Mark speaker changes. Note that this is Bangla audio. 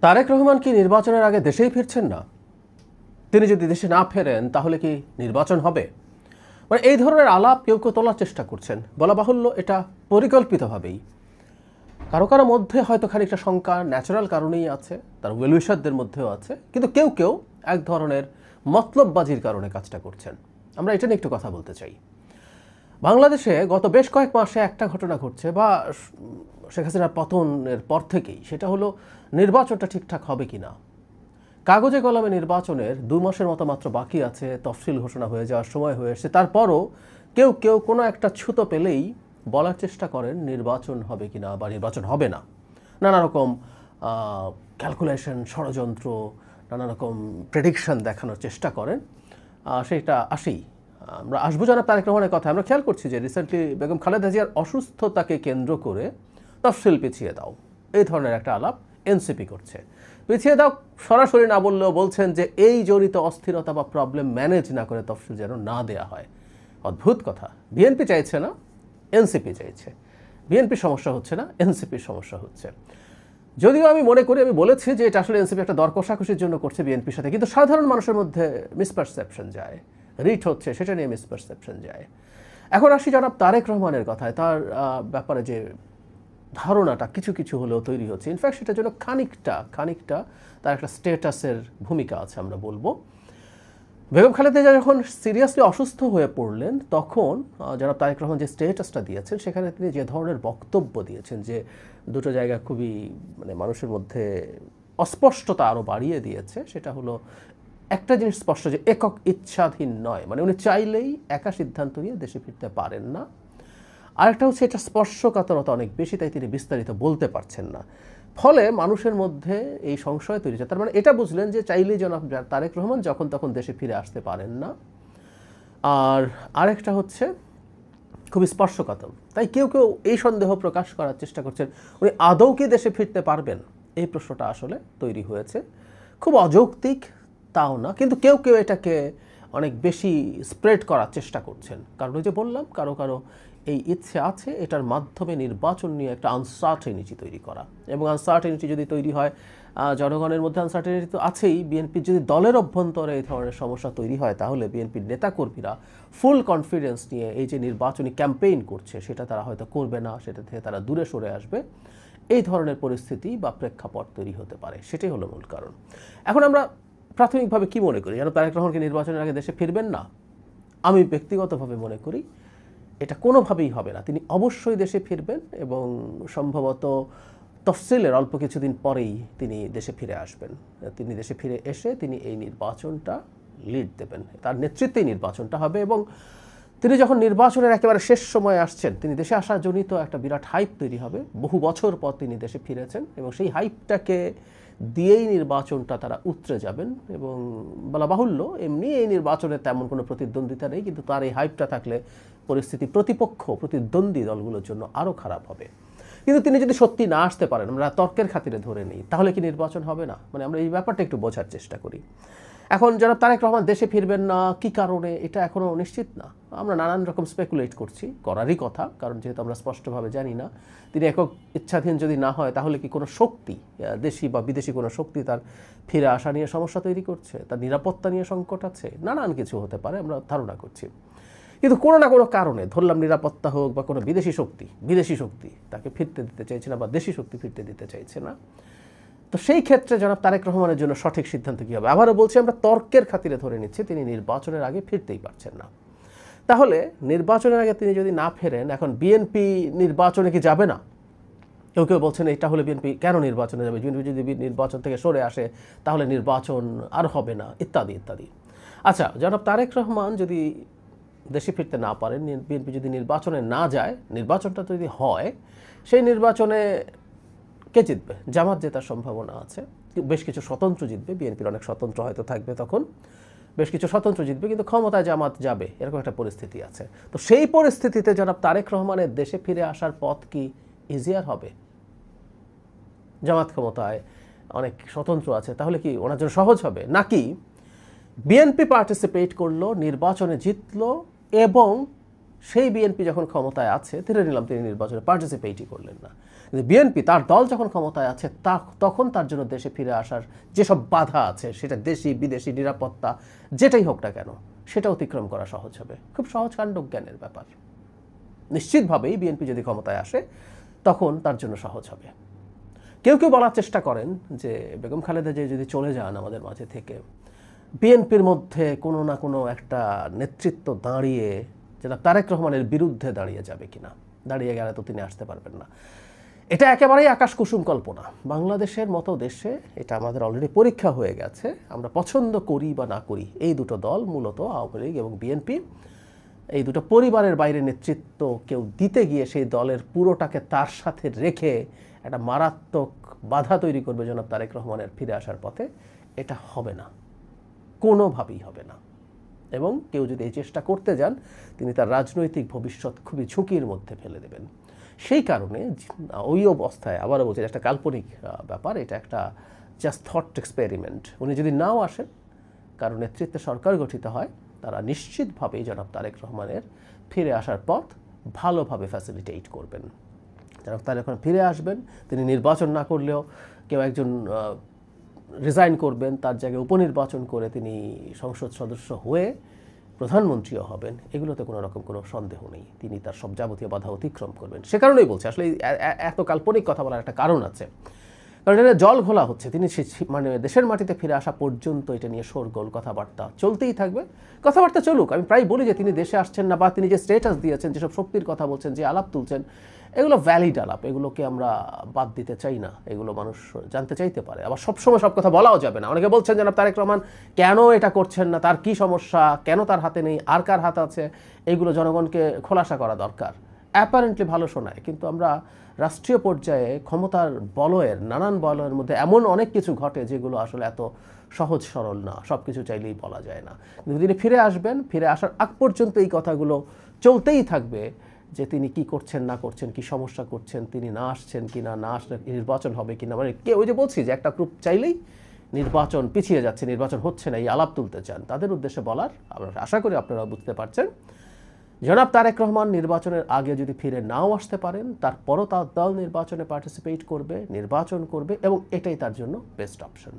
Speaker 1: তারেক রহমান কি নির্বাচনের আগে দেশেই ফিরছেন না? তিনি যদি দেশে না ফেরেন তাহলে কি নির্বাচন হবে? মানে এই ধরনের আলাপ কেউ কেউ তোলার চেষ্টা করছেন। বলা বাহুল্য এটা পরিকল্পিতভাবেই। কারো কারো মধ্যে হয়তো খানিকটা শঙ্কা ন্যাচারাল কারণেই আছে, তার ওয়েলউইশারদের মধ্যেও আছে, কিন্তু কেউ কেউ এক ধরনের মতলববাজির কারণে কাজটা করছেন। আমরা এটা নিয়ে একটু কথা বলতে চাই। বাংলাদেশে গত বেশ কয়েক মাসে একটা ঘটনা ঘটছে, বা শেখ হাসিনার পতনের পর থেকেই, সেটা হলো নির্বাচনটা ঠিকঠাক হবে কিনা। কাগজে কলমে নির্বাচনের 2 মাসের মতো মাত্র বাকি আছে, তফসিল ঘোষণা হয়ে যাওয়ার সময় হয়ে এসেছে। তারপরও কেউ কেউ কোনো একটা ছুতো পেলেই বলার চেষ্টা করেন নির্বাচন হবে কিনা বা নির্বাচন হবে না। নানা রকম ক্যালকুলেশন, ষড়যন্ত্র, নানা রকম প্রেডিকশন দেখানোর চেষ্টা করেন। সেটা আসেই। আমরা আসবো জনাব তারেক রহমানের কথা। আমরা খেয়াল করছি যে রিসেন্টলি বেগম খালেদা জিয়ার অসুস্থতাকে কেন্দ্র করে তফসিল পিছিয়ে দাও, এই ধরনের একটা আলাপ এনসিপি করছে। পিছিয়ে দাও সরাসরি না বললেও বলছেন যে এই জড়িত অস্থিরতা বা প্রবলেম ম্যানেজ না করে তফসিল যেন না দেয়া হয়। অদ্ভুত কথা। বিএনপি চাইছে না, এনসিপি চাইছে। বিএনপির সমস্যা হচ্ছে না, এনসিপির সমস্যা হচ্ছে। যদিও আমি মনে করি, আমি বলেছি যে এটা আসলে এনসিপি একটা দর কষাকষির জন্য করছে বিএনপির সাথে, কিন্তু সাধারণ মানুষের মধ্যে মিসপারসেপশন যায়, রিট হচ্ছে সেটা নিয়ে মিসপারসেপশন যায়। এখন আসি জনাব তারেক রহমানের কথায়। তার ব্যাপারে যে ধারণাটা কিছু কিছু হলেও তৈরি হচ্ছে, ইনফ্যাক্ট সেটার জন্য খানিকটা তার একটা স্টেটাসের ভূমিকা আছে আমরা বলবো। বেগম খালেদা জিয়া যখন সিরিয়াসলি অসুস্থ হয়ে পড়লেন, তখন জনাব তারেক রহমান যে স্টেটাসটা দিয়েছেন, সেখানে তিনি যে ধরনের বক্তব্য দিয়েছেন, যে দুটো জায়গা খুবই মানে মানুষের মধ্যে অস্পষ্টতা আরও বাড়িয়ে দিয়েছে। সেটা হলো একটা জিনিস স্পষ্ট, যে একক ইচ্ছাধীন নয়, মানে উনি চাইলেই একা সিদ্ধান্ত নিয়ে দেশে ফিরতে পারেন না। আরেকটা হচ্ছে এটা স্পর্শকাতরতা অনেক বেশি, তাই তিনি বিস্তারিত বলতে পারছেন না। ফলে মানুষের মধ্যে এই সংশয় তৈরি হচ্ছে। তার মানে এটা বুঝলেন যে চাইলেই জনাব তারেক রহমান যখন তখন দেশে ফিরে আসতে পারেন না। আর আরেকটা হচ্ছে খুবই স্পর্শকাতর, তাই কেউ কেউ এই সন্দেহ প্রকাশ করার চেষ্টা করছেন উনি আদৌ কি দেশে ফিরতে পারবেন। এই প্রশ্নটা আসলে তৈরি হয়েছে। খুব অযৌক্তিক তাও না, কিন্তু কেউ কেউ এটাকে অনেক বেশি স্প্রেড করার চেষ্টা করছেন। কারণ ওই যে বললাম, কারো কারো এই ইচ্ছে আছে এটার মাধ্যমে নির্বাচন নিয়ে একটা আনসার্টেনিটি তৈরি করা, এবং আনসার্টেনিটি যদি তৈরি হয়, জনগণের মধ্যে আনসার্টেনিটি তো আছেই, বিএনপির যদি দলের অভ্যন্তরে এই ধরনের সমস্যা তৈরি হয়, তাহলে বিএনপির নেতাকর্মীরা ফুল কনফিডেন্স নিয়ে এই যে নির্বাচনী ক্যাম্পেইন করছে সেটা তারা হয়তো করবে না, সেটা থেকে তারা দূরে সরে আসবে। এই ধরনের পরিস্থিতি বা প্রেক্ষাপট তৈরি হতে পারে, সেটাই হলো মূল কারণ। এখন আমরা প্রাথমিকভাবে কি মনে করি, যেন তারেক রহমানকে নির্বাচনের আগে দেশে ফিরবেন না? আমি ব্যক্তিগতভাবে মনে করি এটা কোনোভাবেই হবে না। তিনি অবশ্যই দেশে ফিরবেন, এবং সম্ভবত তফসিলের অল্প কিছুদিন পরেই তিনি দেশে ফিরে আসবেন। তিনি দেশে ফিরে এসে তিনি এই নির্বাচনটা লিড দেবেন, তার নেতৃত্বেই নির্বাচনটা হবে। এবং তিনি যখন নির্বাচনের একেবারে শেষ সময়ে আসছেন, তিনি দেশে আসার জন্যই তো একটা বিরাট হাইপ তৈরি হবে। বহু বছর পর তিনি দেশে ফিরেছেন, এবং সেই হাইপটাকে দিয়েই নির্বাচনটা তারা উতরে যাবেন। এবং বলা বাহুল্য, এমনি এই নির্বাচনে তেমন কোনো প্রতিদ্বন্দ্বিতা নেই, কিন্তু তার এই হাইপটা থাকলে পরিস্থিতি প্রতিদ্বন্দ্বী দলগুলোর জন্য আরও খারাপ হবে। কিন্তু তিনি যদি সত্যি না আসতে পারেন, আমরা তর্কের খাতিরে ধরে নিই, তাহলে কি নির্বাচন হবে না? মানে আমরা এই ব্যাপারটা একটু বোঝার চেষ্টা করি। এখন জনাব তারেক রহমান দেশে ফিরবেন না, কি কারণে, এটা এখনও নিশ্চিত না। আমরা নানান রকম স্পেকুলেট করছি, করারই কথা, কারণ যেহেতু আমরা স্পষ্টভাবে জানি না তিনি একক ইচ্ছাধীন যদি না হয়, তাহলে কি কোনো শক্তি, দেশি বা বিদেশি কোনো শক্তি তার ফিরে আসা নিয়ে সমস্যা তৈরি করছে, তার নিরাপত্তা নিয়ে সংকট আছে, নানান কিছু হতে পারে, আমরা ধারণা করছি। কিন্তু কোনো না কোনো কারণে, ধরলাম নিরাপত্তা হোক বা কোনো বিদেশি শক্তি তাকে ফিরতে দিতে চাইছে না, বা দেশি শক্তি ফিরতে দিতে চাইছে না। তো সেই ক্ষেত্রে জনাব তারেক রহমানের জন্য সঠিক সিদ্ধান্ত কী হবে? আবারও বলছি, আমরা তর্কের খাতিরে ধরে নিচ্ছি তিনি নির্বাচনের আগে ফিরতেই পারছেন না। তাহলে নির্বাচনের আগে তিনি যদি না ফেরেন, এখন বিএনপি নির্বাচনে কি যাবে না? কেউ কেউ বলছেন এটা হলে বিএনপি কেন নির্বাচনে যাবে, বিএনপি যদি নির্বাচন থেকে সরে আসে তাহলে নির্বাচন আর হবে না, ইত্যাদি ইত্যাদি। আচ্ছা, জনাব তারেক রহমান যদি দেশে ফিরতে না পারেন, বিএনপি যদি নির্বাচনে না যায়, নির্বাচনটা যদি হয়, সেই নির্বাচনে কে জিতবে? জামাত জেতার সম্ভাবনা আছে। বেশ কিছু স্বতন্ত্র জিতবে, বিএনপির অনেক স্বতন্ত্র হয়তো থাকবে, তখন বেশ কিছু স্বতন্ত্র জিতবে, কিন্তু ক্ষমতায় জামাত যাবে, এরকম একটা পরিস্থিতি আছে। তো সেই পরিস্থিতিতে জনাব তারেক রহমানের দেশে ফিরে আসার পথ কি ইজিয়ার হবে? জামাত ক্ষমতায়, অনেক স্বতন্ত্র আছে, তাহলে কি ওনার জন্য সহজ হবে? নাকি বিএনপি পার্টিসিপেট করলো, নির্বাচনে জিতলো, এবং সেই বিএনপি যখন ক্ষমতায় আছে ধরে নিলাম তিনি নির্বাচনে পার্টিসিপেটই করলেন না, কিন্তু বিএনপি তার দল যখন ক্ষমতায় আছে তখন তার জন্য দেশে ফিরে আসার যেসব বাধা আছে, সেটা দেশি বিদেশি নিরাপত্তা যেটাই হোক না কেন, সেটা অতিক্রম করা সহজ হবে। খুব সহজ কাণ্ডজ্ঞানের ব্যাপার। নিশ্চিতভাবেই বিএনপি যদি ক্ষমতায় আসে তখন তার জন্য সহজ হবে। কেউ কেউ বলার চেষ্টা করেন যে বেগম খালেদা জিয়া যদি চলে যান আমাদের মাঝে থেকে, বিএনপির মধ্যে কোনো না কোনো একটা নেতৃত্ব দাঁড়িয়ে যেটা তারেক রহমানের বিরুদ্ধে দাঁড়িয়ে যাবে কিনা, দাঁড়িয়ে গেলে তো তিনি আসতে পারবেন না। এটা একেবারেই আকাশ কুসুম কল্পনা। বাংলাদেশের মতো দেশে এটা আমাদের অলরেডি পরীক্ষা হয়ে গেছে। আমরা পছন্দ করি বা না করি, এই দুটো দল মূলত আওয়ামী লীগ এবং বিএনপি, এই দুটো পরিবারের বাইরে নেতৃত্ব কেউ দিতে গিয়ে সেই দলের পুরোটাকে তার সাথে রেখে একটা মারাত্মক বাধা তৈরি করবে জনাব তারেক রহমানের ফিরে আসার পথে, এটা হবে না, কোনোভাবেই হবে না। এবং কেউ যদি এই চেষ্টা করতে যান, তিনি তার রাজনৈতিক ভবিষ্যৎ খুবই ঝুঁকির মধ্যে ফেলে দেবেন। সেই কারণে ওই অবস্থায় আবারও বলছি, একটা কাল্পনিক ব্যাপার, এটা একটা জাস্ট থট এক্সপেরিমেন্ট। উনি যদি নাও আসেন, কারণ নেতৃত্বে সরকার গঠিত হয়, তারা নিশ্চিতভাবেই জনাব তারেক রহমানের ফিরে আসার পথ ভালোভাবে ফ্যাসিলিটেট করবেন। জনাব তারেক রহমান ফিরে আসবেন, তিনি নির্বাচন না করলেও কেউ একজন রিজাইন করবেন, তার জায়গায় উপনির্বাচন করে তিনি সংসদ সদস্য হয়ে প্রধানমন্ত্রীও হবেন, এগুলোতে কোনো রকম কোনো সন্দেহ নেই। তিনি তার সব যাবতীয় বাধা অতিক্রম করবেন। সে কারণেই বলছি, আসলে এত কাল্পনিক কথা বলার একটা কারণ আছে, কারণ এটা জল ঘোলা হচ্ছে। তিনি মানে দেশের মাটিতে ফিরে আসা পর্যন্ত এটা নিয়ে শোরগোল কথাবার্তা চলতেই থাকবে। কথাবার্তা চলুক। আমি প্রায় বলি যে তিনি দেশে আসছেন না, বা তিনি যে স্টেটাস দিয়েছেন, যেসব শক্তির কথা বলছেন, যে আলাপ তুলছেন, এগুলো ভ্যালিড আলাপ, এগুলোকে আমরা বাদ দিতে চাই না, এগুলো মানুষ জানতে চাইতে পারে। আবার সবসময় সব কথা বলাও যাবে না। অনেকে বলছেন জনাব তারেক রহমান কেন এটা করছেন না, তার কি সমস্যা, কেন তার হাতে নেই, আর কার হাতে আছে, এগুলো জনগণকে খোলাসা করা দরকার। অ্যাপারেন্টলি ভালো শোনায়, কিন্তু আমরা রাষ্ট্রীয় পর্যায়ে ক্ষমতার বলয়ের, নানান বলয়ের মধ্যে এমন অনেক কিছু ঘটে যেগুলো আসলে এত সহজ সরল না, সব কিছু চাইলেই বলা যায় না। কিন্তু তিনি ফিরে আসবেন, ফিরে আসার আগ পর্যন্ত এই কথাগুলো চলতেই থাকবে যে তিনি কি করছেন না করছেন, কি সমস্যা করছেন, তিনি না আসছেন কি না, না আসলে নির্বাচন হবে কিনা। মানে ওই যে বলছি যে একটা গ্রুপ চাইলেই নির্বাচন পিছিয়ে যাচ্ছে, নির্বাচন হচ্ছে না, এই আলাপ তুলতে চান, তাদের উদ্দেশ্যে বলার, আমরা আশা করি আপনারা বুঝতে পারছেন। জনাব তারেক রহমান নির্বাচনের আগে যদি ফিরে নাও আসতে পারেন, তারপরও তার দল নির্বাচনে পার্টিসিপেট করবে, নির্বাচন করবে, এবং এটাই তার জন্য বেস্ট অপশন।